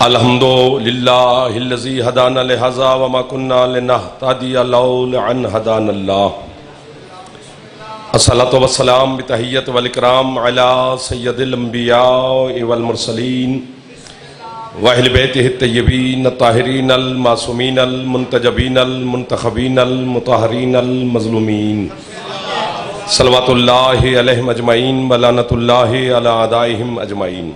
الحمدللہ الذی ہدانا لہذا وما کننا لنہتدی لولا ان ہدانا اللہ الصلاۃ والسلام بتحیت والاکرام علی سید الانبیاء والمرسلین واہل بیتہ الطیبین الطاہرین المعصومین المنتجبین المنتخبین المطہرین المظلومین صلوات اللہ علیہم اجمعین ولعنۃ اللہ علی اعدائہم اجمعین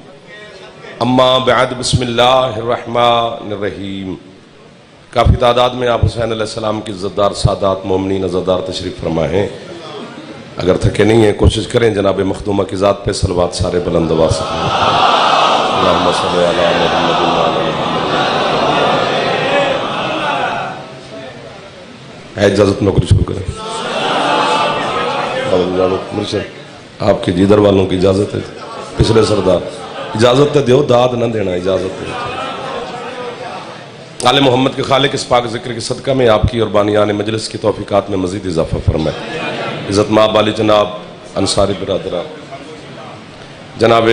اما بعد بسم اللہ الرحمن الرحیم۔ کافی تعداد میں آپ حسین علیہ السلام کی عزتدار سادات مومنین عزتدار تشریف فرمائے ہیں۔ اگر تھکے نہیں ہیں کوشش کریں جناب مخدومہ کی ذات پہ صلوات سارے بلند آواز سے اللہم صلی علی محمد وعلی محمد۔ ہے اجازت نوکری شروع کریں۔ مرشد آپ کی جیدر والوں کی اجازت ہے، پچھلے سردار اجازت دیو، داد نہ دینا، اجازت دیو۔ آل محمد کے خالق اس پاک ذکر کے صدقہ میں آپ کی اور بانیان مجلس کی توفیقات میں مزید اضافہ فرمائے۔ عزت مآب والی جناب انصاری برادران، جناب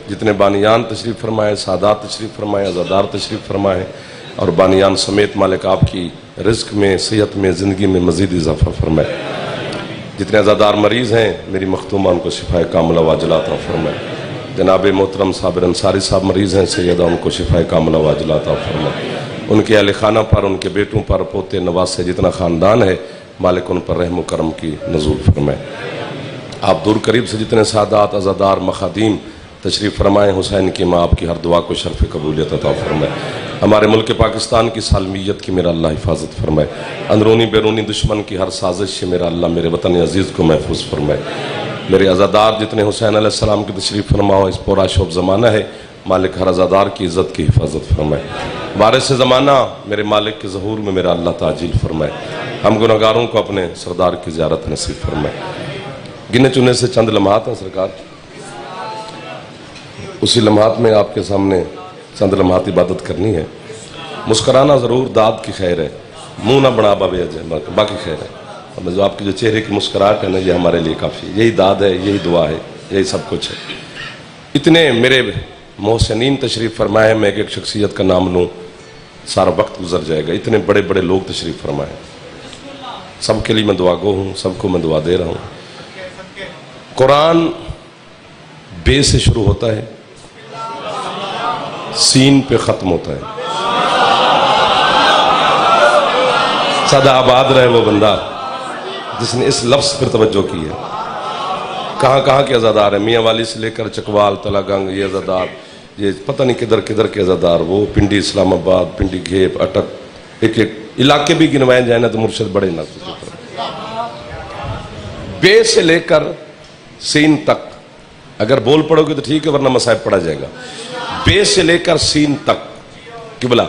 جتنے بانیان تشریف فرمائے، سادات تشریف فرمائے، عزادار تشریف فرمائے اور بانیان سمیت مالک آپ کی رزق میں، صحت میں، زندگی میں مزید اضافہ فرمائے۔ جتنے عزادار مریض ہیں میری مختومہ ان کو شفائے کاملہ واجلہ عطا فرمائے۔ جناب محترم صابر انصاری صاحب مریض ہیں، سیدہ ان کو شفائے کاملہ واجلہ عطا فرمائے۔ ان کے اہل خانہ پر، ان کے بیٹوں پر، پوتے نواز سے جتنا خاندان ہے مالک ان پر رحم و کرم کی نزول فرمائے۔ آپ دور قریب سے جتنے سادات عزادار مخادیم تشریف فرمائے، حسین کی ماں آپ کی ہر دعا کو شرف قبولیت عطا فرمائے۔ ہمارے ملک پاکستان کی سالمیت کی میرا اللہ حفاظت فرمائے۔ اندرونی بیرونی دشمن کی ہر سازش سے میرا اللہ میرے وطن عزیز کو محفوظ فرمائے۔ میرے عزادار جتنے حسین علیہ السلام کی تشریف فرماؤ، اس پورا شعب زمانہ ہے مالک ہر عزادار کی عزت کی حفاظت فرمائے۔ وارث زمانہ میرے مالک کے ظہور میں میرا اللہ تعجیل فرمائے۔ ہم گناہگاروں کو اپنے سردار کی زیارت نصیب فرمائے۔ گنے چنے سے چند لمحات ہیں سرکار، اسی لمحات میں آپ کے سامنے چند لمحات عبادت کرنی ہے۔ مسکرانا ضرور داد کی خیر ہے، منہ نہ بنا باوے باقی خیر ہے۔ جو آپ کی جو چہرے کی مسکراہٹ ہے نا، یہ ہمارے لیے کافی ہے، یہی داد ہے، یہی دعا ہے، یہی سب کچھ ہے۔ اتنے میرے محسنین تشریف فرمائے، میں ایک شخصیت کا نام لوں سارا وقت گزر جائے گا۔ اتنے بڑے بڑے لوگ تشریف فرمائے، سب کے لیے میں دعا گو ہوں، سب کو میں دعا دے رہا ہوں۔ قرآن بے سے شروع ہوتا ہے، سین پہ ختم ہوتا ہے۔ سادہ آباد رہے وہ بندہ جس نے اس لفظ پر توجہ کی ہے۔ کہاں کہاں کے عزادار ہیں، میاں والی سے لے کر چکوال تلا گنگ، یہ عزادار، یہ پتہ نہیں کدھر کدھر کے عزادار، وہ پنڈی اسلام آباد، پنڈی گھیپ، اٹک، ایک ایک علاقے بھی گنوائے جائیں نا تو مرشد بڑے نہ۔ بے سے لے کر سین تک اگر بول پڑو گے تو ٹھیک ہے، ورنہ مصائب پڑا جائے گا۔ بے سے لے کر سین تک کہ بلا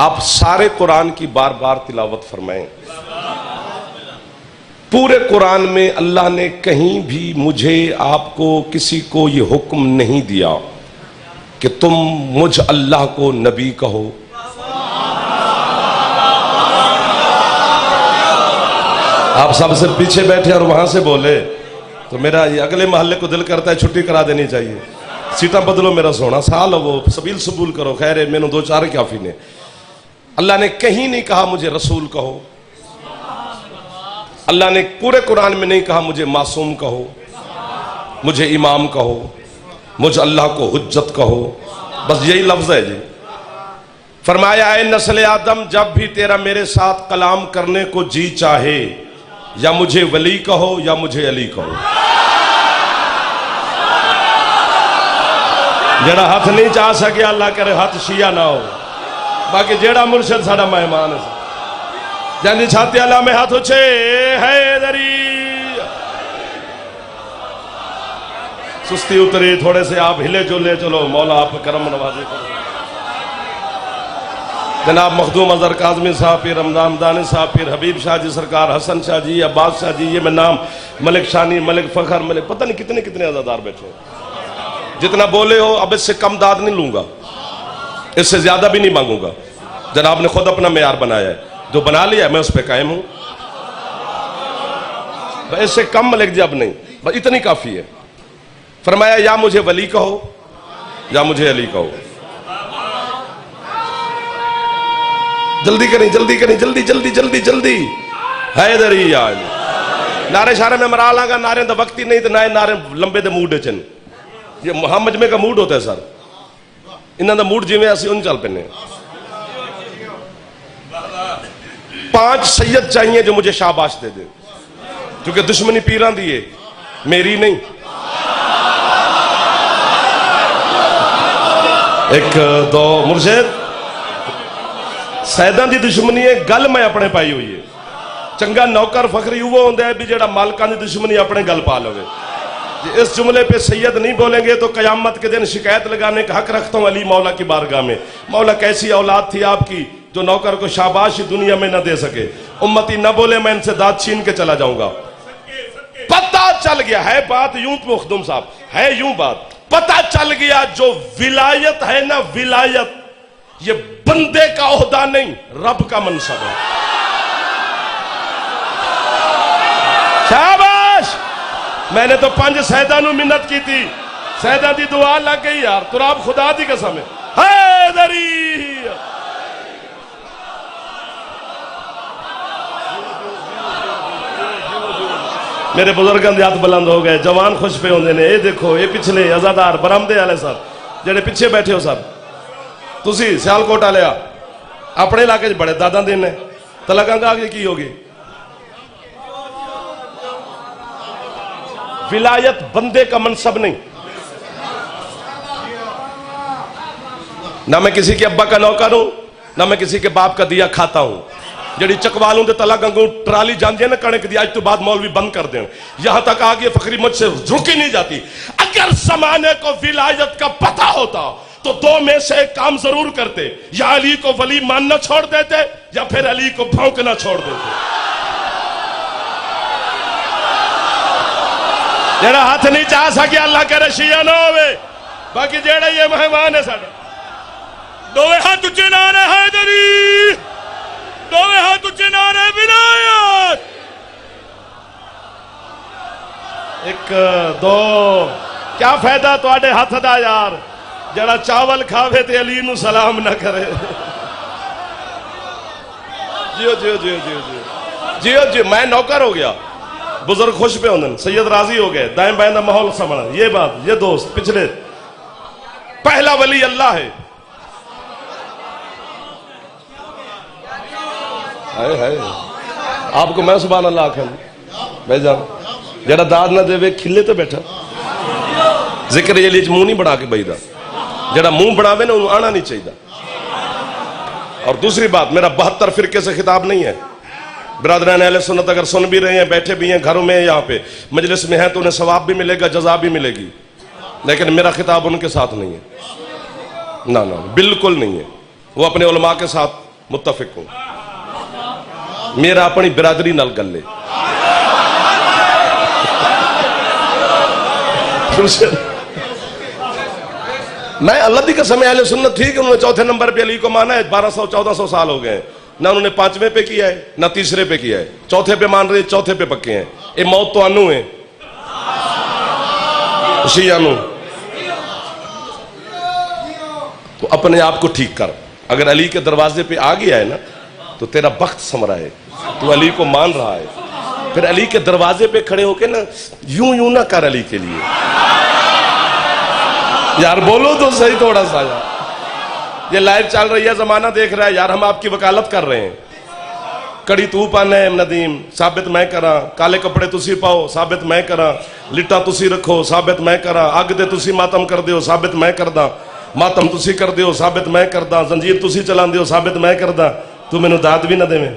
آپ سارے قرآن کی بار بار تلاوت فرمائیں۔ پورے قرآن میں اللہ نے کہیں بھی مجھے، آپ کو، کسی کو یہ حکم نہیں دیا کہ تم مجھ اللہ کو نبی کہو۔ آپ سب سے پیچھے بیٹھے اور وہاں سے بولے تو میرا یہ اگلے محلے کو دل کرتا ہے چھٹی کرا دینی چاہیے، سیٹاں بدلو میرا سونا، سال وہ سبیل سبول کرو، خیر ہے میں نے دو چار کافی نے۔ اللہ نے کہیں نہیں کہا مجھے رسول کہو، اللہ نے پورے قرآن میں نہیں کہا مجھے معصوم کہو، مجھے امام کہو، مجھ اللہ کو حجت کہو، بس یہی لفظ ہے جی۔ فرمایا اے نسل آدم، جب بھی تیرا میرے ساتھ کلام کرنے کو جی چاہے، یا مجھے ولی کہو یا مجھے علی کہو۔ جڑا ہاتھ نہیں چاہ سکے اللہ کرے ہاتھ شیعہ نہ ہو، باقی جیڑا مرشد ساڑا مہمان ہے جاندی چھاتی اللہ میں ہاتھ اچھے حیدری۔ سستی اتری تھوڑے سے آپ ہلے جلے، چلو مولا آپ کرم نوازے کرو۔ جناب مخدوم اظہر کاظمی صاحب، پیر رمضان دانی صاحب، پیر حبیب شاہ جی سرکار، حسن شاہ جی، عباس شاہ جی، یہ میں نام، ملک شانی، ملک فخر، ملک پتہ نہیں کتنے کتنے عزادار بیٹھے ہیں۔ جتنا بولے ہو اب اس سے کم داد نہیں لوں گا، اس سے زیادہ بھی نہیں مانگوں گا۔ جناب نے خود اپنا معیار بنایا ہے، جو بنا لیا ہے میں اس پہ قائم ہوں، اس سے کم ملک جب نہیں، بس اتنی کافی ہے۔ فرمایا یا مجھے ولی کہو یا مجھے علی کہو۔ جلدی کریں جلدی کریں جلدی جلدی جلدی جلدی حیدری آج نعرے شارے میں مرا لاں گا نعرے دا وقتی نہیں تو نعرے لمبے دے موڈ چن یہ مجمع کا موڈ ہوتا ہے سر انہاں دا موڈ جی میں اسی ان چل پنے 5 سید چاہیے جو مجھے شاباش دے دے کیونکہ دشمنی پیران دیئے میری نہیں 1 2 مرشد سیدان دی دشمنی ہے گل میں اپنے پائی ہوئی ہے چنگا نوکر فخری وہ ہوندہ ہے بھی جیڑا مالکان دی دشمنی اپنے گل پا لوگے اس جملے پہ سید نہیں بولیں گے تو قیامت کے دن شکایت لگانے کا حق رکھتا ہوں علی مولا کی بارگاہ میں مولا کیسی اولاد تھی آپ کی جو نوکر کو شاباشی دنیا میں نہ دے سکے امتی نہ بولے میں ان سے داد چھین کے چلا جاؤں گا پتہ چل گیا ہے بات یوں مخدوم صاحب ہے یوں بات پتہ چل گیا جو ولایت ہے نا ولایت یہ بندے کا عہدہ نہیں رب کا منصب ہے شاباش میں نے تو 5 سیدانوں منت کی تھی سیدان دی دعا لگ گئی یار تو آپ خدا دی قسم ہے حیدری میرے بزرگاں دے ہاتھ بلند ہو گئے جوان خوش پہ ہوندے نے اے دیکھو اے پچھلے ازادار برامدے والے سر جڑے پیچھے بیٹھے ہو سر تسی سیالکوٹ والے اپنے علاقے بڑے دادا دن ہے تلگاں گا آگے کی ہوگی ولایت بندے کا منصب نہیں نہ میں کسی کے ابا کا نوکر ہوں نہ میں کسی کے باپ کا دیا کھاتا ہوں جڑی چکوالوں دے تلا گنگوں ٹرالی جان دیا نا کڑک دیا آج تو بعد مولوی بند کر دیں یہاں تک آگے فخری مجھ سے رکی نہیں جاتی اگر زمانے کو ولایت کا پتہ ہوتا تو 2 میں سے ایک کام ضرور کرتے یا علی کو ولی ماننا چھوڑ دیتے یا پھر علی کو بھونکنا چھوڑ دیتے جیڑا ہاتھ نہیں چاہ سکے اللہ کرے شیعہ نہ ہوئے باقی جیڑا یہ مہمان ہے ساڑھا دوے ہاتھ اچھے نعرے حیدری دوے ہاتھ اچھے نعرے ولایت 1 2 کیا فائدہ تو آڑے ہاتھ دا یار جڑا چاول کھاوے تے علی نو سلام نہ کرے جیو جیو جیو جیو جیو جیو میں نوکر ہو گیا بزرگ خوش پہ ہوندن سید راضی ہو گئے دائیں بائیں دا ماحول سمجھا یہ بات یہ دوست پچھلے پہلا ولی اللہ ہے آپ کو میں سبحان اللہ آکھیں بھائی جان جڑا داد نہ دے وے کھلے تو بیٹھا ذکر یہ لیچ منہ نہیں بڑھا کے بھائی دا جڑا منہ بڑھاوے نا انہوں آنا نہیں چاہیے اور دوسری بات میرا 72 فرقے سے خطاب نہیں ہے برادران اہل سنت اگر سن بھی رہے ہیں بیٹھے بھی ہیں گھروں میں یہاں پہ مجلس میں ہیں تو انہیں ثواب بھی ملے گا جزا بھی ملے گی لیکن میرا خطاب ان کے ساتھ نہیں ہے نہ بالکل نہیں ہے وہ اپنے علماء کے ساتھ متفق ہوں میرا اپنی برادری نال گل لے میں اللہ دی قسم اہل سنت ٹھیک ہے انہوں نے 4تھے نمبر پہ علی کو مانا ہے 1200-1400 سال ہو گئے نہ انہوں نے 5ویں پہ کیا ہے نہ 3رے پہ کیا ہے 4تھے پہ مان رہے 4تھے پہ پکے ہیں اے موت تو انو ہے شیعہ نو تو اپنے آپ کو ٹھیک کر اگر علی کے دروازے پہ آ گیا ہے نا تو تیرا بخت سمرا ہے تو علی کو مان رہا ہے پھر علی کے دروازے پہ کھڑے ہو کے نا یوں نہ کر علی کے لیے یار بولو تو صحیح تھوڑا سا یار یہ لائیو چل رہی ہے زمانہ دیکھ رہا ہے یار ہم آپ کی وکالت کر رہے ہیں کڑی تو پانے ندیم ثابت میں کراں کالے کپڑے تسی پاؤ ثابت میں کراں لٹا تسی رکھو ثابت میں کراں اگ دے تسی ماتم کر دیو ثابت میں کرداں ماتم تسی کر دیو ثابت میں کرداں زنجیر تسی چلان دیو ثابت میں کرداں تو میں نو داد بھی نہ دے میں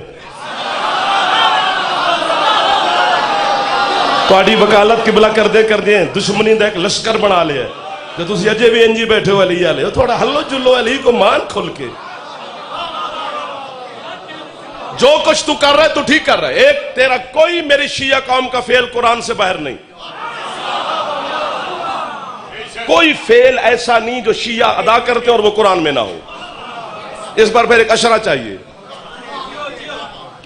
تواڈی وکالت قبلہ کر دے دشمنی دا ایک لشکر بنا لیا ہے کہ تسی اجے بھی انجی بیٹھے ہو علی آلے تھوڑا ہلو جلو علی کو مان کھل کے جو کچھ تو کر رہا ہے تو ٹھیک کر رہا ہے ایک تیرا کوئی میری شیعہ قوم کا فعل قرآن سے باہر نہیں کوئی فعل ایسا نہیں جو شیعہ ادا کرتے اور وہ قرآن میں نہ ہو اس پر پھر ایک اشرہ چاہیے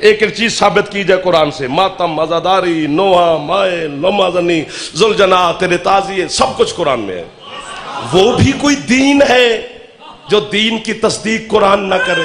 ایک چیز ثابت کی جائے قرآن سے ماتم عزاداری نوحہ مائے لمازنی ذوالجناح تیرے تازیے سب کچھ قرآن میں ہے وہ بھی کوئی دین ہے جو دین کی تصدیق قرآن نہ کرے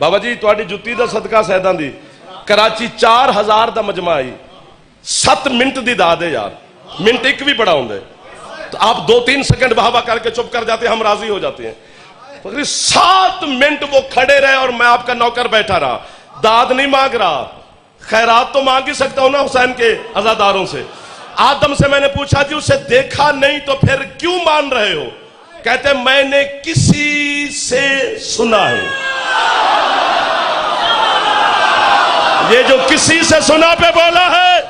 بابا جی تہاڈی جُتی دا صدقہ سیداں دی کراچی 4000 دا مجمع آئی 7 منٹ دی داد ہے یار, منٹ ایک بھی بڑا ہوں دے تو آپ 2-3 سیکنڈ بہوا کر کے چپ کر جاتے ہیں, ہم راضی ہو جاتے ہیں. 7 منٹ وہ کھڑے رہے اور میں آپ کا نوکر بیٹھا رہا, داد نہیں مانگ رہا, خیرات تو مانگ ہی سکتا ہوں نا حسین کے عزاداروں سے. آدم سے میں نے پوچھا جی اسے دیکھا نہیں تو پھر کیوں مان رہے ہو؟ کہتے میں نے کسی سے سنا ہے. یہ جو کسی سے سنا پہ بولا ہے,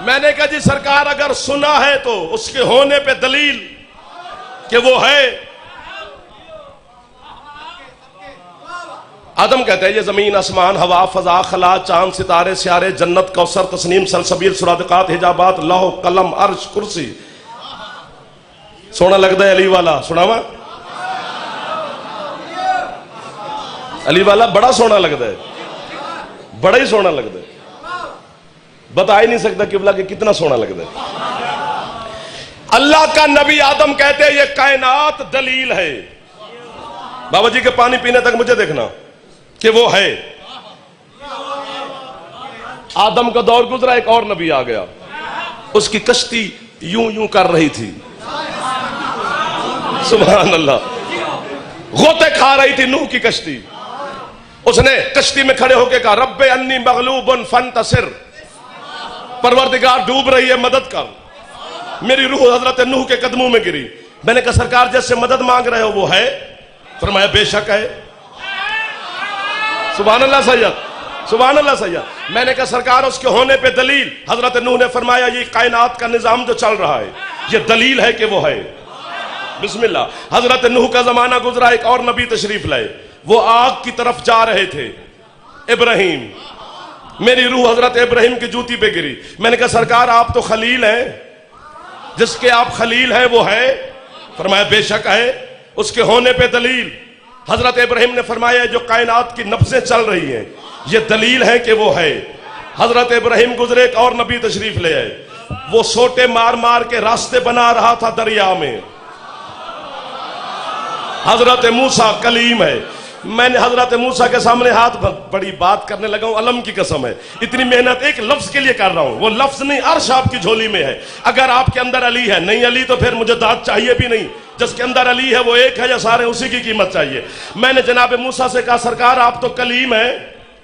میں نے کہا جی سرکار اگر سنا ہے تو اس کے ہونے پہ دلیل کہ وہ ہے. آدم کہتے ہیں یہ زمین آسمان ہوا فضا خلا چاند ستارے سیارے جنت کوثر تسنیم سلسبیل سرادقات حجابات لوح قلم عرش کرسی. سونا لگتا ہے علی والا, سناوا علی والا بڑا سونا لگتا ہے, بڑا ہی سونا لگتا ہے, بتا ہی نہیں سکتا قبلہ کہ کتنا سونا لگتا ہے. اللہ کا نبی آدم کہتے ہیں یہ کائنات دلیل ہے. بابا جی کے پانی پینے تک مجھے دیکھنا کہ وہ ہے. آدم کا دور گزرا, ایک اور نبی آ گیا, اس کی کشتی یوں یوں کر رہی تھی, سبحان اللہ, غوطے کھا رہی تھی نوح کی کشتی. اس نے کشتی میں کھڑے ہو کے کہا رب انی مغلوب فانتصر, پروردگار ڈوب رہی ہے مدد کر. میری روح حضرت نوح کے قدموں میں گری. میں نے کہا سرکار جیسے مدد مانگ رہے ہو وہ ہے؟ فرمایا بے شک ہے. سبحان اللہ سید, سبحان اللہ سید. میں نے کہا سرکار اس کے ہونے پہ دلیل؟ حضرت نوح نے فرمایا یہ کائنات کا نظام جو چل رہا ہے یہ دلیل ہے کہ وہ ہے. بسم اللہ. حضرت نوح کا زمانہ گزرا, ایک اور نبی تشریف لائے, وہ آگ کی طرف جا رہے تھے. ابراہیم, میری روح حضرت ابراہیم کی جوتی پہ گری. میں نے کہا سرکار آپ تو خلیل ہیں, جس کے آپ خلیل ہیں وہ ہے؟ فرمایا بے شک ہے. اس کے ہونے پہ دلیل؟ حضرت ابراہیم نے فرمایا جو کائنات کی نبضیں چل رہی ہیں یہ دلیل ہے کہ وہ ہے. حضرت ابراہیم گزرے, ایک اور نبی تشریف لے آئے, وہ سوٹے مار مار کے راستے بنا رہا تھا دریا میں. حضرت موسیٰ کلیم ہے. میں نے حضرت موسیٰ کے سامنے ہاتھ بڑی بات کرنے لگا ہوں, علم کی قسم ہے اتنی محنت ایک لفظ کے لیے کر رہا ہوں, وہ لفظ نہیں عرش آپ کی جھولی میں ہے. اگر آپ کے اندر علی ہے, نہیں علی تو پھر مجھے داد چاہیے بھی نہیں. جس کے اندر علی ہے وہ ایک ہے یا سارے اسی کی قیمت چاہیے. میں نے جناب موسیٰ سے کہا سرکار آپ تو کلیم ہیں,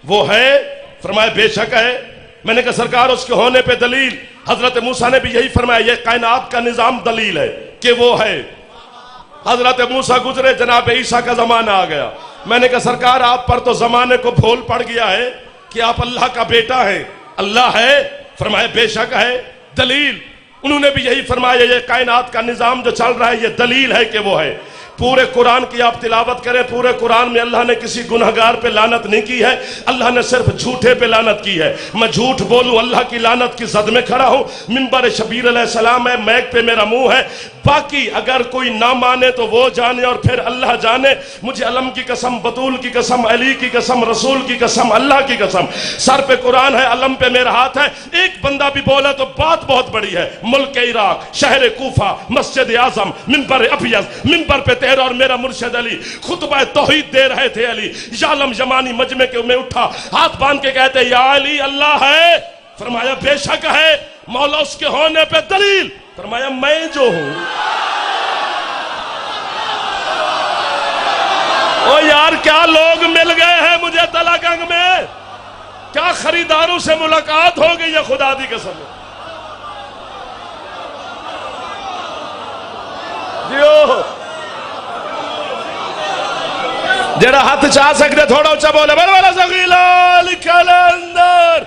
وہ ہے؟ فرمایا بے شک ہے. میں نے کہا سرکار اس کے ہونے پہ دلیل؟ حضرت موسیٰ نے بھی یہی فرمایا یہ کائنات کا نظام دلیل ہے کہ وہ ہے. حضرت موسیٰ گزرے, جناب عیسیٰ کا زمانہ آ گیا. میں نے کہا سرکار آپ پر تو زمانے کو بھول پڑ گیا ہے کہ آپ اللہ کا بیٹا ہیں, اللہ ہے؟ فرمایا بے شک ہے. دلیل؟ انہوں نے بھی یہی فرمایا یہ کائنات کا نظام جو چل رہا ہے یہ دلیل ہے کہ وہ ہے. پورے قرآن کی آپ تلاوت کریں, پورے قرآن میں اللہ نے کسی گنہگار پہ لعنت نہیں کی ہے, اللہ نے صرف جھوٹے پہ لعنت کی ہے. میں جھوٹ بولوں اللہ کی لعنت کی زد میں کھڑا ہوں. منبر شبیر علیہ السلام ہے, میک پہ میرا منہ ہے. باقی اگر کوئی نہ مانے تو وہ جانے اور پھر اللہ جانے. مجھے علم کی قسم, بطول کی قسم, علی کی قسم, رسول کی قسم, اللہ کی قسم, سر پہ قرآن ہے, علم پہ میرا ہاتھ ہے. ایک بندہ بھی بولا تو بات بہت بڑی ہے. ملک عراق, شہر کوفہ, مسجد اعظم, منبر ابیض, منبر پہ تیرا اور میرا مرشد علی خطبہ توحید دے رہے تھے. علی یعلم یمانی مجمع کے میں اٹھا, ہاتھ باندھ کے کہتے یا علی اللہ ہے؟ فرمایا بے شک ہے. مولا اس کے ہونے پہ دلیل؟ فرمایا میں جو ہوں. او یار کیا لوگ مل گئے ہیں مجھے تلا گنگ میں, کیا خریداروں سے ملاقات ہو گئی ہے خدا دی قسم. جیو جڑا ہاتھ چاہ سکتے تھوڑا اچھا بولے بڑا بڑا سگیلا لکھا لے اندر.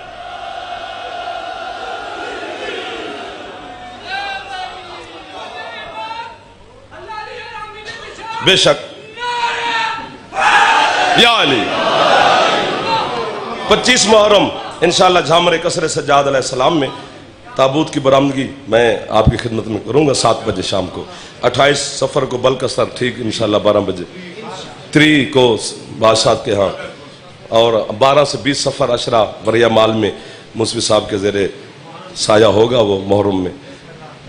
بے شک یا علی. 25 محرم انشاءاللہ جھامر قصر سجاد علیہ السلام میں تابوت کی برآمدگی میں آپ کی خدمت میں کروں گا 7 بجے شام کو. 28 سفر کو بلکسر ٹھیک انشاءاللہ 12 بجے. 3 کو بادشاہ کے ہاں, اور 12 سے 20 سفر عشرہ وریا مال میں مصفی صاحب کے زیر سایہ ہوگا وہ محرم میں.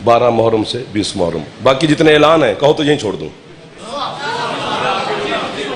12 محرم سے 20 محرم. باقی جتنے اعلان ہیں کہو تو یہیں چھوڑ دوں.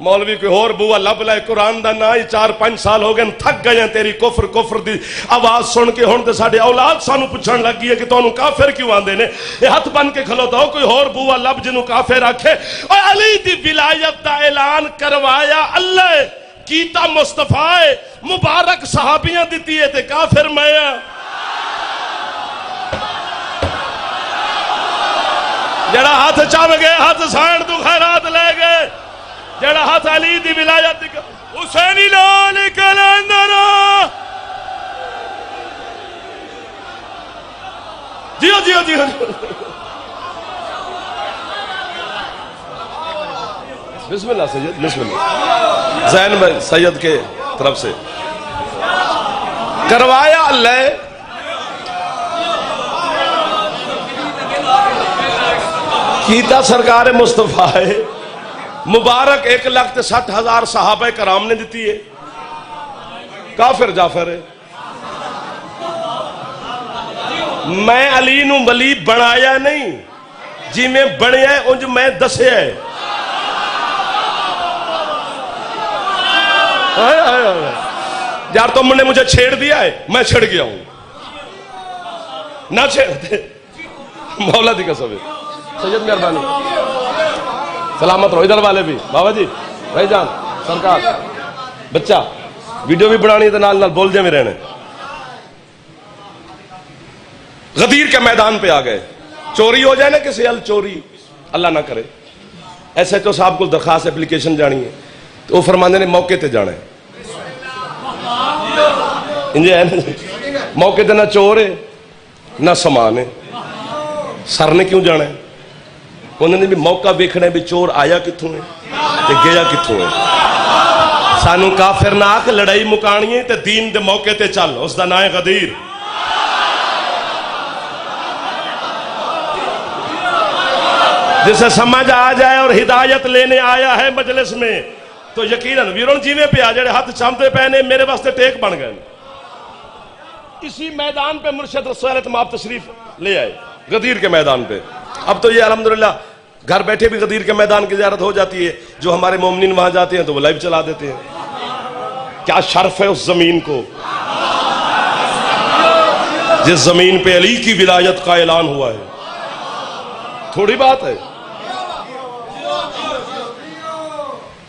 مولوی کوئی اور بوا لب لائے قرآن دا نا ہی 4-5 سال ہو گئے تھک گئے ہیں تیری کفر دی آواز سن کے ہن تے ساڈے اولاد سانو پوچھن لگ گئی ہے کہ تانوں کافر کیوں آندے نے اے ہاتھ بن کے کھلوتا ہو کوئی اور بوا لب جنوں کافر آکھے او علی دی ولایت دا اعلان کروایا اللہ کیتا مصطفی مبارک صحابیاں دتی ہے تے کافر میں جڑا ہاتھ چم گئے ہاتھ سائن تو خیرات لے گئے جڑا ہاتھ علی دی ولایت دی حسینی لال کلندر جیو جیو جیو بسم اللہ سید بسم اللہ زین بھائی سید کے طرف سے کروایا اللہ کیتا سرکار مصطفیٰ مبارک 1,60,000 صحابہ کرام نے دیتی ہے کافر جعفر ہے میں علی نو ولی بنایا نہیں جی میں بنیا ہے انج میں دسیا ہے یار تم نے مجھے چھیڑ دیا ہے میں چھڑ گیا ہوں نہ چھیڑتے مولا دی قسم ہے سید مہربانی سلامت رہو ادھر والے بھی بابا جی بھائی جان سرکار بچہ ویڈیو بھی بنانی ہے نال نال بول دیا میں رہنے غدیر کے میدان پہ آ گئے چوری ہو جائے نا کسی حل چوری اللہ نہ کرے ایس ایچ او صاحب کو درخواست اپلیکیشن جانی ہے تو وہ فرمانے نے موقع تے جانا ہے انجھے ہے نا موقع تے نہ چور ہے نہ سامان ہے سر نے کیوں جانا ہے انہوں نے بھی موقع ویکھنا ہے بھی چور آیا کتھوں ہے تے گیا کتھوں ہے سانو کافر نہ آکھ لڑائی مکانی ہے تے دین دے موقع تے چل اس دا نام ہے غدیر جسے سمجھ آ جائے اور ہدایت لینے آیا ہے مجلس میں تو یقیناً ویرون جیویں پہ آ جڑے ہاتھ چامتے پہنے میرے واسطے ٹیک بن گئے اسی میدان پہ مرشد رسول اتمام تشریف لے آئے غدیر کے میدان پہ اب تو یہ الحمدللہ گھر بیٹھے بھی غدیر کے میدان کی زیارت ہو جاتی ہے جو ہمارے مومنین وہاں جاتے ہیں تو وہ لائیو چلا دیتے ہیں کیا شرف ہے اس زمین کو جس زمین پہ علی کی ولایت کا اعلان ہوا ہے تھوڑی بات ہے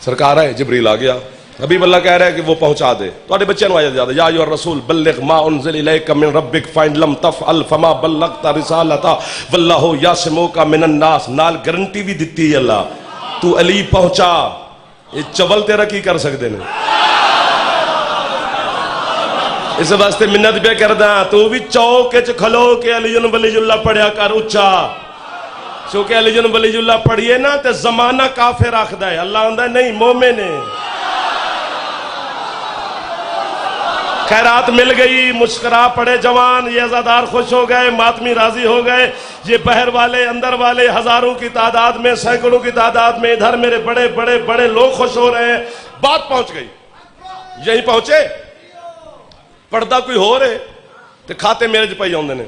سرکار ہے جبریل آ گیا حبیب اللہ کہہ رہا ہے کہ وہ پہنچا دے تو آٹھے بچے نوائے جاتے یا ایوہ الرسول بلغ ما انزل الیک من ربک فائن لم تفعل فما بلغت رسالتا واللہ یاسموکا من الناس نال گرنٹی بھی دیتی ہے اللہ تو علی پہنچا یہ چول تیرا کی کر سکتے ہیں اس واسطے منت پہ کردہ تو بھی چوکے کھلو کہ علی ولی اللہ پڑھیا کر اچھا چونکہ علی ولی اللہ پڑھئے نا تے زمانہ کافر آخدہ ہے اللہ آندہ نہیں مومن ہے خیرات مل گئی مسکرا پڑے جوان یہ عزادار خوش ہو گئے ماتمی راضی ہو گئے یہ بہر والے اندر والے ہزاروں کی تعداد میں سینکڑوں کی تعداد میں ادھر میرے بڑے بڑے بڑے لوگ خوش ہو رہے ہیں بات پہنچ گئی یہی پہنچے پردہ کوئی ہو رہے تو کھاتے میرے جو پہی ہوندے نے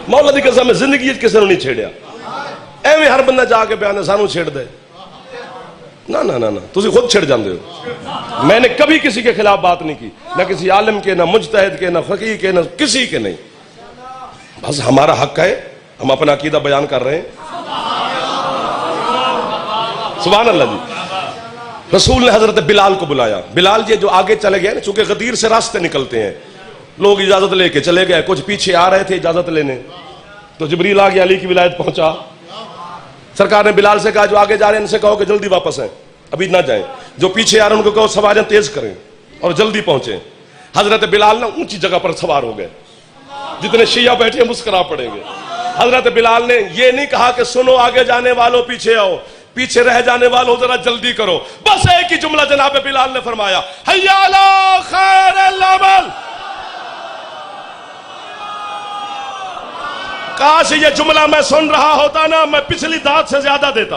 مولا دی قسم میں زندگی کسی نے نہیں چھیڑیا ایویں ہر بندہ جا کے بیانے سانو چھیڑ دے نا نا نا نا تسی خود چھڑ جاندے ہو میں نے کبھی کسی کے خلاف بات نہیں کی نہ کسی عالم کے نہ مجتہد کے نہ فقیہ کے نہ کسی کے نہیں بس ہمارا حق ہے ہم اپنا عقیدہ بیان کر رہے ہیں سبحان اللہ جی رسول نے حضرت بلال کو بلایا بلال یہ جو آگے چلے گئے چونکہ غدیر سے راستے نکلتے ہیں لوگ اجازت لے کے چلے گئے کچھ پیچھے آ رہے تھے اجازت لینے تو جبریل آ گیا علی کی ولایت پہنچا سرکار نے بلال سے کہا جو آگے جا رہے ہیں ان سے کہو کہ جلدی واپس ہیں ابھی نہ جائیں جو پیچھے آ رہے ہیں ان کو کہو سواریاں تیز کریں اور جلدی پہنچیں حضرت بلال نا اونچی جگہ پر سوار ہو گئے جتنے شیعہ بیٹھے مسکرا پڑیں گے حضرت بلال نے یہ نہیں کہا کہ سنو آگے جانے والوں پیچھے آؤ پیچھے رہ جانے والوں ذرا جلدی کرو بس ایک ہی جملہ جناب بلال نے فرمایا حیا علی خیر العمل کاش یہ جملہ میں سن رہا ہوتا نا میں پچھلی داد سے زیادہ دیتا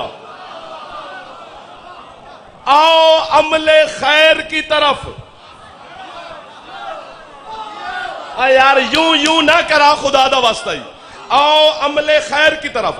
آؤ عمل خیر کی طرف یار یوں نہ کرا خدا دا واسطہ ہی آؤ عمل خیر کی طرف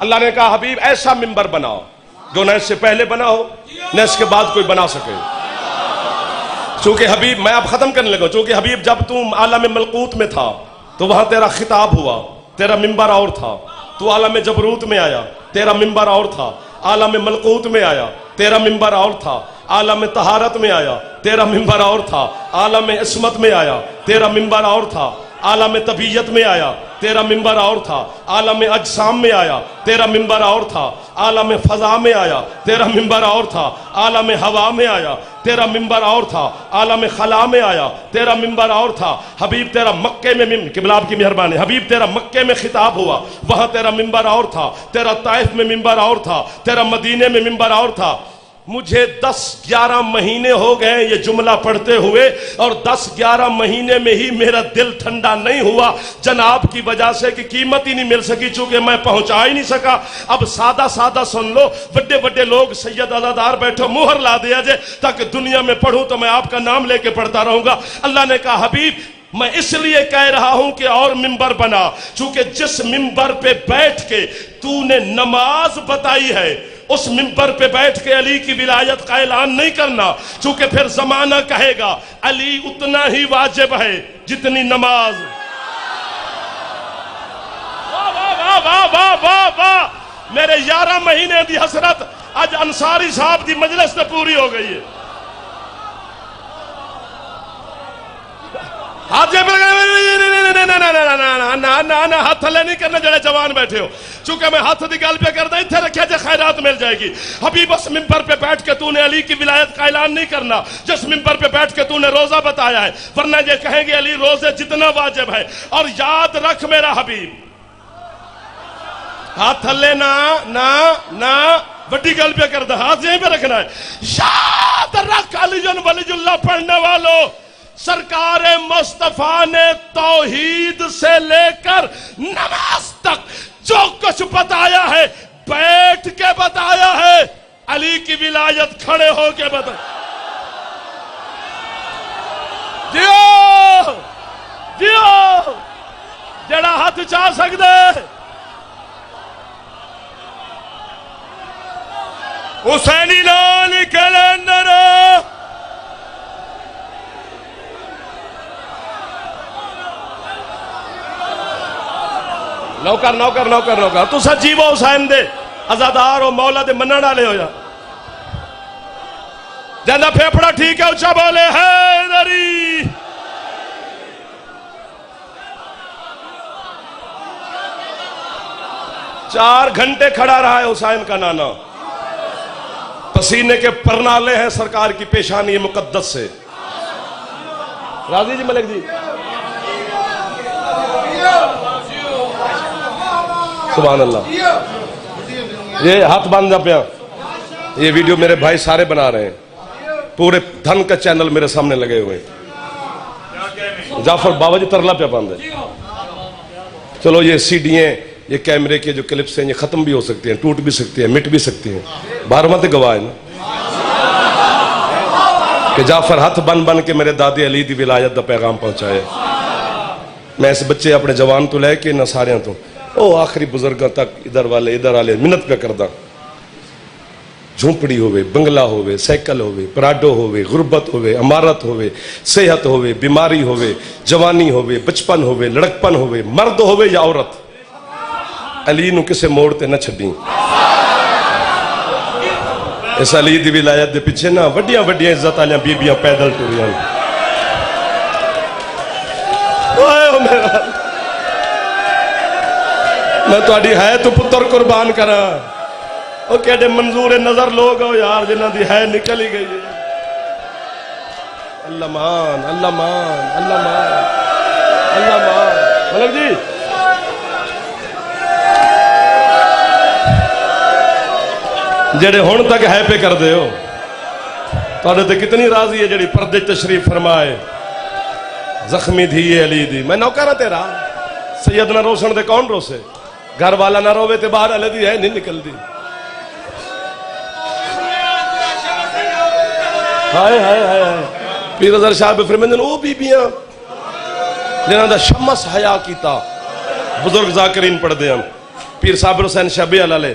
اللہ نے کہا حبیب ایسا ممبر بناؤ جو نہ اس سے پہلے بنا ہو نہ اس کے بعد کوئی بنا سکے. چونکہ حبیب میں اب ختم کرنے لگا. چونکہ حبیب جب تم عالم ملکوت میں تھا تو وہاں تیرا خطاب ہوا, تیرا ممبر اور تھا. تو عالم جبروت میں آیا, تیرا ممبر اور تھا. عالم ملکوت میں آیا, تیرا ممبر اور تھا. عالم طہارت میں آیا, تیرا ممبر اور تھا. عالم عصمت میں آیا, تیرا ممبر اور تھا. عالم طبیعت میں آیا, تیرا ممبر اور تھا. عالم اجسام میں آیا, تیرا ممبر اور تھا. عالم فضا میں آیا, تیرا ممبر اور تھا. عالم ہوا میں آیا, تیرا ممبر اور تھا. عالم خلا میں آیا, تیرا ممبر اور تھا. حبیب تیرا مکے میں قبلہ آپ کی مہربانی, حبیب تیرا مکے میں خطاب ہوا, وہاں تیرا ممبر اور تھا. تیرا طائف میں ممبر اور تھا. تیرا مدینے میں ممبر اور تھا. مجھے 10-11 مہینے ہو گئے یہ جملہ پڑھتے ہوئے, اور 10-11 مہینے میں ہی میرا دل ٹھنڈا نہیں ہوا جناب کی وجہ سے کہ قیمت ہی نہیں مل سکی, چونکہ میں پہنچا ہی نہیں سکا. اب سادہ سادہ سن لو, بڑے بڑے لوگ سید عزادار بیٹھو, مہر لا دیا جائے تاکہ دنیا میں پڑھوں تو میں آپ کا نام لے کے پڑھتا رہوں گا. اللہ نے کہا حبیب میں اس لیے کہہ رہا ہوں کہ اور ممبر بنا, چونکہ جس ممبر پہ بیٹھ کے تو نے نماز بتائی ہے اس ممبر پہ بیٹھ کے علی کی ولایت کا اعلان نہیں کرنا, چونکہ پھر زمانہ کہے گا علی اتنا ہی واجب ہے جتنی نماز. واہ واہ واہ واہ واہ واہ, میرے 11 مہینے دی حسرت اج انصاری صاحب دی مجلس تے پوری ہو گئی ہے. ہاتھ تھلے نہیں کرنا جڑے جوان بیٹھے ہو, چونکہ میں ہاتھ دی گل پہ کردا اتنے رکھیا جے خیرات مل جائے گی. حبیب اس ممبر پہ بیٹھ کے تو نے علی کی ولایت کا اعلان نہیں کرنا جس ممبر پہ بیٹھ کے تو نے روزہ بتایا ہے, ورنہ یہ کہیں گے علی روزے جتنا واجب ہے. اور یاد رکھ میرا حبیب, ہاتھ تھلے نہ بڑی گل پہ کردا, ہاتھ یہیں پہ رکھنا ہے. یاد رکھ علی ولی اللہ پڑھنے والوں, سرکار مصطفیٰ نے توحید سے لے کر نماز تک جو کچھ بتایا ہے بیٹھ کے بتایا ہے, علی کی ولایت کھڑے ہو کے بتایا. دیو جڑا ہاتھ چاہ سکدے حسینی لال کلندر نوکر تو سجیو حسین دے عزادار ہو, مولا دے منن والے ہو. جا جانا پھیپڑا ٹھیک ہے, اچھا بولے حیدری. چار گھنٹے کھڑا رہا ہے حسین کا نانا, پسینے کے پرنالے ہیں سرکار کی پیشانی مقدس سے. راضی جی ملک جی, سبحان اللہ. یہ ہاتھ باندھنا پیا, یہ ویڈیو میرے بھائی سارے بنا رہے ہیں, پورے دھن کا چینل میرے سامنے لگے ہوئے. جعفر بابا جی ترلا پیا باندھے. چلو یہ سی ڈی ہیں, یہ کیمرے کے جو کلپس ہیں یہ ختم بھی ہو سکتی ہیں, ٹوٹ بھی سکتی ہیں, مٹ بھی سکتی ہیں. بارہواں تے گواہ ہے نا کہ جعفر ہاتھ بن کے میرے دادی علی دی ولایت دا پیغام پہنچائے. میں اس بچے اپنے جوان تو لے کے نہ ساریاں تو او آخری بزرگاں تک ادھر والے منت پہ کردہ. جھونپڑی ہوئے, بنگلہ ہوئے, سائیکل ہوئے, پراڈو ہوئے, غربت ہوئے, امارت ہوئے, صحت ہوئے, بیماری ہوئے, جوانی ہوئے, بچپن ہوئے, لڑکپن ہوئے, مرد ہوئے یا عورت, علی نو کسے موڑتے نہ چھڑیں. اس علی دی ولایت دے پیچھے نا وڈیاں عزت آلیاں بیبیاں پیدل ٹوریاں. میں تو اڈی ہے تو پتر قربان کرا, وہ کہتے منظور نظر لوگ ہو یار جنہ دی ہے نکل ہی گئی. اللہ مان اللہ مان اللہ مان اللہ مان. ملک جی جڑے ہون تک ہے پہ کر دے ہو, تو تے کتنی راضی ہے جڑی پردے تشریف فرمائے. زخمی دھی علی دی, میں نوکرہ تیرا, سیدنا روشن دے کون روسے, گھر والا نہ روے تے باہر علی دی ہے نہیں نکل دی. ہائے ہائے ہائے. پیر ازہر شاہ فرمیندن او بیبیاں جنہاں دا شمس حیا کیتا, بزرگ ذاکرین پڑھ دے ہم, پیر صابر حسین شاہ بیال والے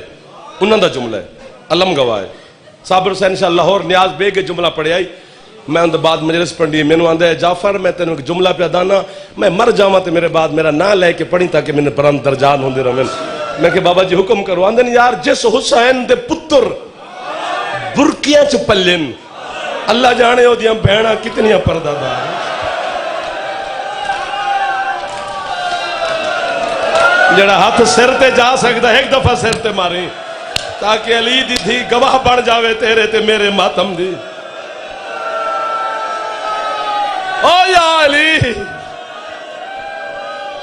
انہوں دا جملہ ہے، علم گواہ ہے۔ صابر حسین شاہ لاہور نیاز بے کے جملہ پڑھے آئی، میں ان بعد مجلس پڑھی، میں نے آندھا ہے جعفر میں تینوں ایک جملہ پہ دانا، میں مر جاواں تے میرے بعد میرا نہ لے کے پڑھی تاکہ میں نے پران درجان ہوندے رہے۔ میں کہ بابا جی حکم کرو، آندھے یار جس حسین دے پتر برکیاں چ پلن، اللہ جانے ہو دیاں بہناں کتنیاں پردہ دار۔ جڑا ہاتھ سر تے جا سکتا ایک دفعہ سر تے ماری تاکہ علی دی تھی گواہ بن جاوے تیرے تے میرے ماتم دی۔ او یا علی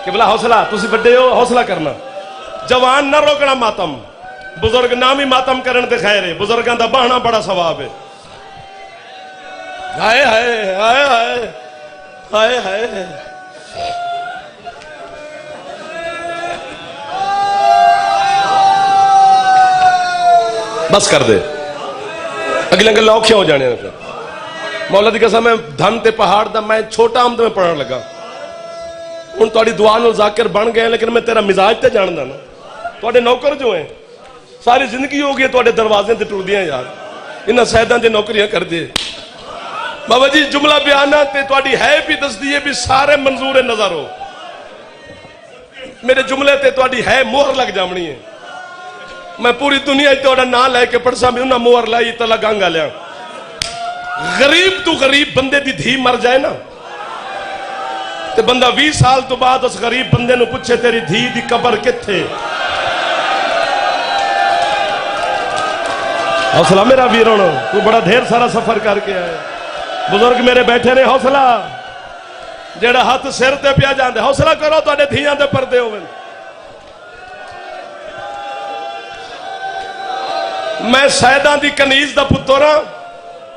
کہ بلا حوصلہ، تسی بڑے ہو حوصلہ کرنا، جوان نہ روکنا ماتم، بزرگ نامی ماتم کرن تے خیر ہے، بزرگاں دا بہنا بڑا ثواب ہے۔ ہائے ہائے ہائے ہائے ہائے ہائے، بس کر دے، اگلے گلہ اوکھے ہو جانے ہیں۔ مولا دی قسم میں دھن تے پہاڑ دا میں چھوٹا آمد میں پڑھنے لگا، ان توڑی دعا نو ذاکر بن گئے، لیکن میں تیرا مزاج تے جاندہ نا، توڑے نوکر جو ہیں ساری زندگی ہو گئی، توڑے دروازیں تے ٹوٹ دیاں یار، انہاں سیدان دے نوکریاں کر دے۔ بابا جی جملہ بیانہ تے توڑی ہے بھی دس دیئے بھی سارے منظور نظر ہو، میرے جملے تے توڑی ہے مہر لگ جامنی ہے، میں پوری دنیا توڑا نہ لے کے پڑھ سا میں انہاں مہر لائی تلا گانگا لیا۔ غریب تو غریب بندے دی دھی مر جائے نا تے بندہ 20 سال تو بعد اس غریب بندے نو پوچھے تیری دھی دی قبر کتھے؟ حوصلہ میرا ویرونو، تو بڑا ڈھیر سارا سفر کر کے آئے، بزرگ میرے بیٹھے نے، حوصلہ جیڑا ہاتھ سر تے پیا جاندے، حوصلہ کرو تو اڈے دھیاں دے پردے ہوئے۔ میں سیدان دی کنیز دا پتورا،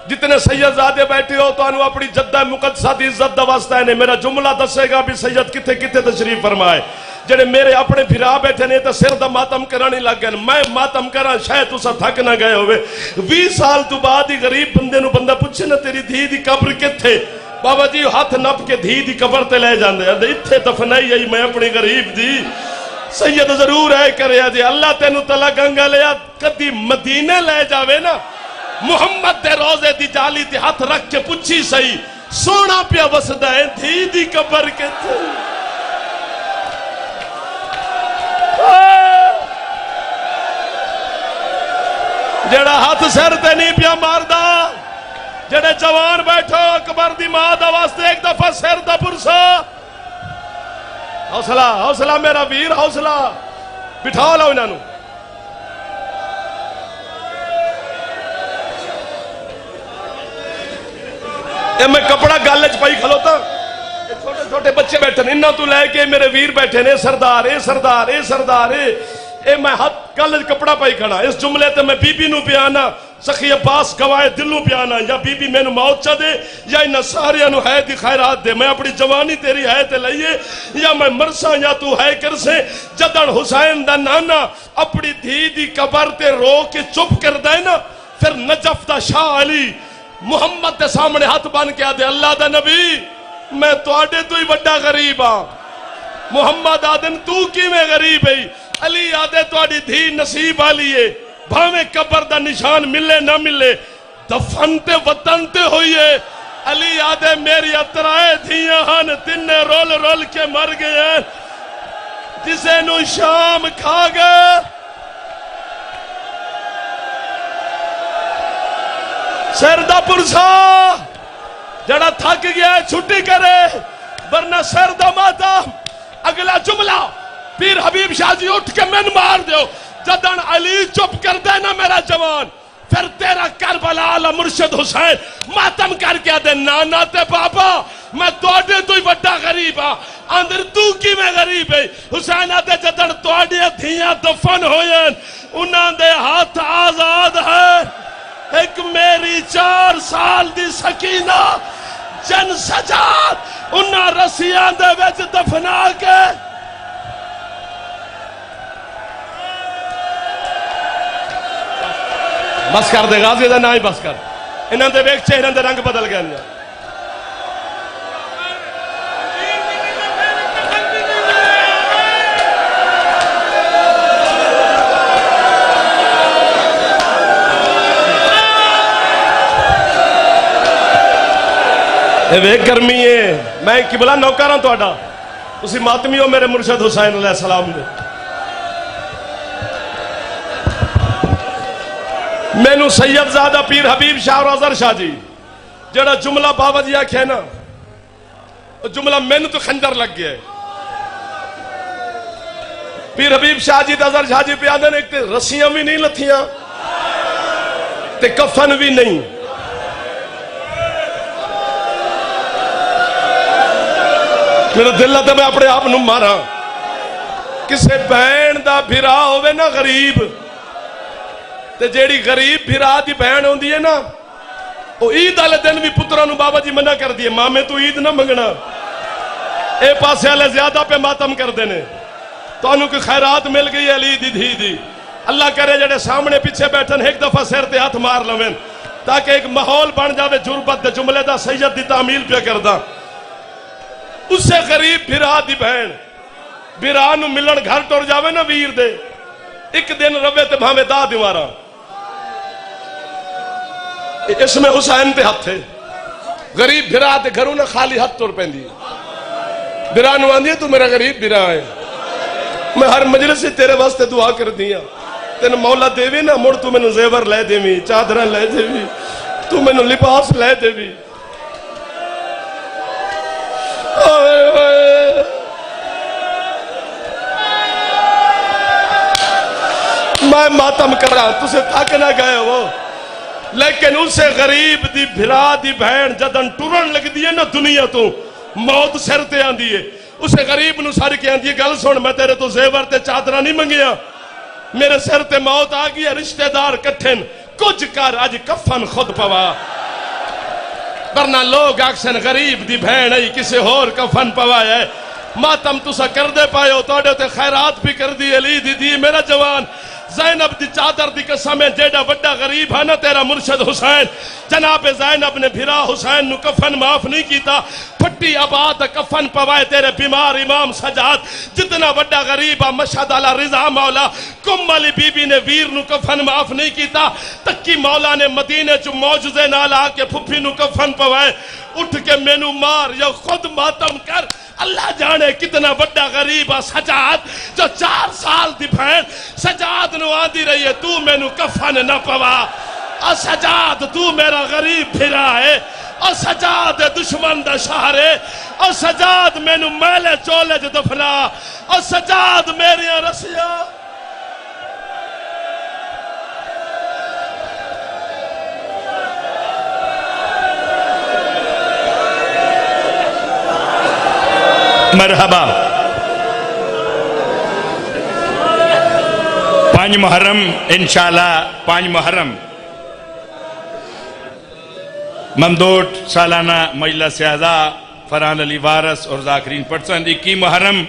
جتنے سید زادے بیٹھے ہو تو انہوں اپنی جدہ مقدسہ دی عزت دا واسطہ ہے، میرا جملہ دسے گا بھی سید کتے کتے تشریف فرمائے، جڑے میرے اپنے بھرا بیٹھے نہیں تو سر دا ماتم کرانی لگ گئے، میں ماتم کران شاید اسا تھک نہ گئے ہوئے۔ 20 سال تو بعد ہی غریب بندے نو بندہ پوچھے نا تیری دھی دی قبر کتھے؟ بابا جی ہاتھ نپ کے دھی دی قبر تے لے جاندے ہیں، اتھے دفنائی ہے میں اپنی غریب دی۔ سید ضرور ہے کرے جی اللہ تینو تلا گنگا لیا کدی مدینے لے جاوے نا، محمد دے روزے دی جالی تے ہاتھ رکھ کے پوچھی سہی سونا پیا وسدا ہے دھی دی قبر کتھے؟ جڑا ہاتھ سر تے نہیں پیا ماردا، جڑے جوان بیٹھو اکبر دی ماں دا واسطے ایک دفعہ سر دا پرسا۔ حوصلہ حوصلہ میرا ویر، حوصلہ بٹھا لو انہاں نو۔ اے میں کپڑا گالج پائی کھلوتا، چھوٹے چھوٹے بچے بیٹھے انہاں تو لے کے میرے ویر بیٹھے نے، سردار اے سردار اے سردار اے میں ہاتھ گالج کپڑا پائی کھڑا، اس جملے تے میں بی بی نو پیانا، سخی عباس گواہ دلوں پیانا، یا بی بی میں نو موت چا دے یا انہاں ساریاں نو ہے دی خیرات دے، میں اپنی جوانی تیری ہے تے لئیے یا میں مرساں یا تو ہے کرسے۔ جدن حسین دا نانا اپنی دھی دی قبر تے رو کے چپ کر دے نا، پھر نجف دا شاہ علی محمد دے سامنے ہاتھ بان کے آدھے اللہ دا نبی میں تو آڈے تو ہی بڑا غریب ہاں، محمد آدن تو کی میں غریب ہے، علی آدھے تو آڈی دھی نصیب آلیے، بھاویں قبر دا نشان ملے نہ ملے دفن تے وطن تے ہوئیے، علی آدھے میری اترائے دھیاں ہن تنے رول رول کے مر گئے ہیں، جسے نو شام کھا گئے سر دا پرسا، جڑا تھک گیا ہے چھٹی کرے ورنہ سر دا ماتا۔ اگلا جملہ پیر حبیب شاہ جی اٹھ کے من مار دیو، جدن علی چپ کر دے نا میرا جوان، پھر تیرا کربلا علی مرشد حسین ماتم کر کے دے نانا تے بابا میں توڑے تو ہی بڑا غریب ہاں، اندر تو کی میں غریب ہے۔ حسین آدھے جدن توڑے دھیاں دفن ہوئے انہاں دے ہاتھ آزاد ہے، ایک میری 4 سال دی سکینہ جن سجاد انہاں رسیاں دے وچ دفنا کے بس کر دے غازی دا نائی بس کر، انہاں دے ویک چہرے دے رنگ بدل گئے ہیں۔ وے گرمی ہے میں قبلہ نوکر ہوں تہاڈا تسی ماتمی ہو میرے مرشد حسین علیہ السلام نے مینوں سید زادہ پیر حبیب شاہ اور اظہر شاہ جی جڑا جملہ بابا جی آکھے نا جملہ مینوں تو خنجر لگ گیا ہے پیر حبیب شاہ جی اظہر شاہ جی پہ آدھے نے ایک تے رسیاں بھی نہیں لتھیاں تے کفن بھی نہیں میرا دل لگتا میں اپنے آپ نو مارا کسے بہن دا بھرا ہوئے نا غریب تے جیڑی غریب بھرا دی بہن ہوندی ہے نا وہ عید والے دن بھی پتروں نو بابا جی منع کر دیے مامے تو عید نہ منگنا اے پاسے والے زیادہ پہ ماتم کر دینے تو انہوں کی خیرات مل گئی علی دی دھی دی اللہ کرے جڑے سامنے پیچھے بیٹھن ایک دفعہ سر تے ہاتھ مار لویں تاکہ ایک ماحول بن جاوے جربت دے جملے دا سید دی تعمیل پہ کردہ اس سے غریب بھرا دی بہن بھرا نو ملن گھر ٹور جاوے نا ویر دے ایک دن روے تے بھامے دا دیوارا اس میں حسین تے ہاتھ تھے غریب بھرا تے گھروں نے خالی ہاتھ ٹور پہن دی بھرا نو آندی ہے تو میرا غریب بھرا ہے میں ہر مجلس سے تیرے واسطے دعا کر دیا تین مولا دے وی نا مڑ تو میں نو زیور لے دے وی چادرہ لے دے وی تو میں نو لباس لے دے وی میں ماتم کر رہا تُسے تھک نہ گئے ہو لیکن اسے غریب دی بھرا دی بہن جدن ٹورن لگ دیئے نا دنیا تو موت سر تے آن دیئے اسے غریب نو ساری کے آن دیئے گل سن میں تیرے تو زیور تے چادرہ نہیں منگیا میرے سر تے موت آگئی ہے رشتہ دار کٹھن کچھ کر آج کفن خود پوا ورنہ لوگ اکثر غریب دی بہن ہے کسی اور کفن پوایا ہے ماتم تسا کر دے پائے ہو توڑے تے خیرات بھی کر دی علی دی میرا جوان زینب دی چادر دی قسم ہے جیڑا وڈا غریب ہے نا تیرا مرشد حسین جناب زینب نے بھرا حسین نو کفن معاف نہیں کیتا پھٹی آباد کفن پوائے تیرے بیمار امام سجاد جتنا وڈا غریب ہے مشہد علی رضا مولا کم علی بی بی نے ویر نو کفن معاف نہیں کیتا تکی مولا نے مدینے چو موجزے نالا کے پھپی نو کفن پوائے اٹھ کے مینو مار یا خود ماتم کر اللہ جانے کتنا بڑا غریب ہے سجاد جو 4 سال دی بہن سجاد نو آندی رہی ہے تو میں نو کفن نہ پوا اور سجاد تو میرا غریب پھرا ہے اور سجاد دشمن دا شہرے اور سجاد میں نو میلے چولے جو دفنا اور سجاد میری رسیہ مرحبا 5 محرم انشاءاللہ 5 محرم ممدوٹ سالانہ مجلس اعزاء فرحان علی وارث اور ذاکرین پرسن 21 محرم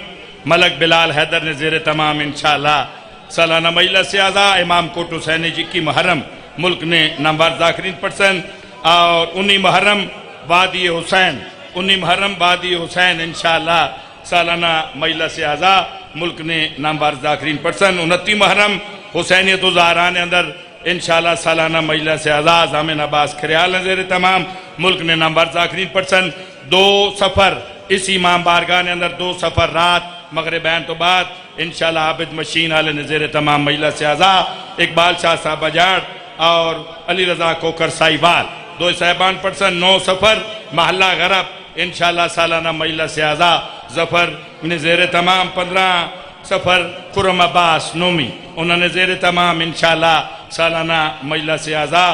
ملک بلال حیدر نے زیر تمام انشاءاللہ سالانہ مجلس اعزاء امام کوٹ حسینی 21 محرم ملک نے نامور ذاکرین پرسن اور 19 محرم وادی حسین 19 محرم وادی حسین انشاءاللہ سالانہ مجلس اعزاء ملک نے نامور ذاکرین پرسن 29 محرم حسینیت و زہران اندر انشاءاللہ سالانہ مجلس اعزاء زامن عباس کھریال نظر تمام ملک نے نامور ذاکرین پرسن 2 سفر اس امام بارگاہ نے اندر 2 سفر رات مغربین تو بعد انشاءاللہ عابد مشین آل نظر تمام مجلس اعزاء اقبال شاہ صاحب اجاڑ اور علی رضا کوکر سائیوال 2 صاحبان پرسن 9 سفر محلہ غرب انشاءاللہ سالانہ مجلس اعزاء ظفر نے زیر تمام 15 سفر خرم عباس نومی انہوں نے زیر تمام انشاءاللہ سالانہ مجلس اعزاء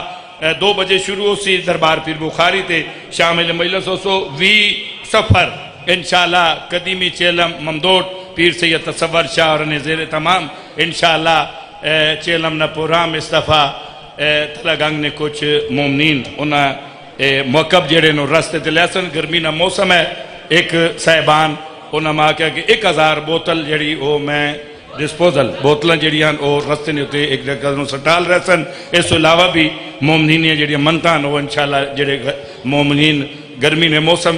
2 بجے شروع سی دربار پیر بخاری تے شامل مجلس 20 سفر انشاءاللہ قدیمی چیلم ممدوٹ پیر سید تصور شاہ اور نے زیر تمام انشاءاللہ چیلم نپورام استفا تلگنگ نے کچھ مومنین انہاں موقب جڑے نو رستے تلیسن گرمی نا موسم ہے ایک صاحبان انہاں ماں کہا کہ 1000 بوتل جڑی او میں ڈسپوزل بوتلیں جڑیاں او رستے نے ہوتے ایک جگہ سٹال رہسن اس علاوہ بھی مومنین جڑیاں منتان ہو انشاءاللہ جڑے مومنین گرمی نے موسم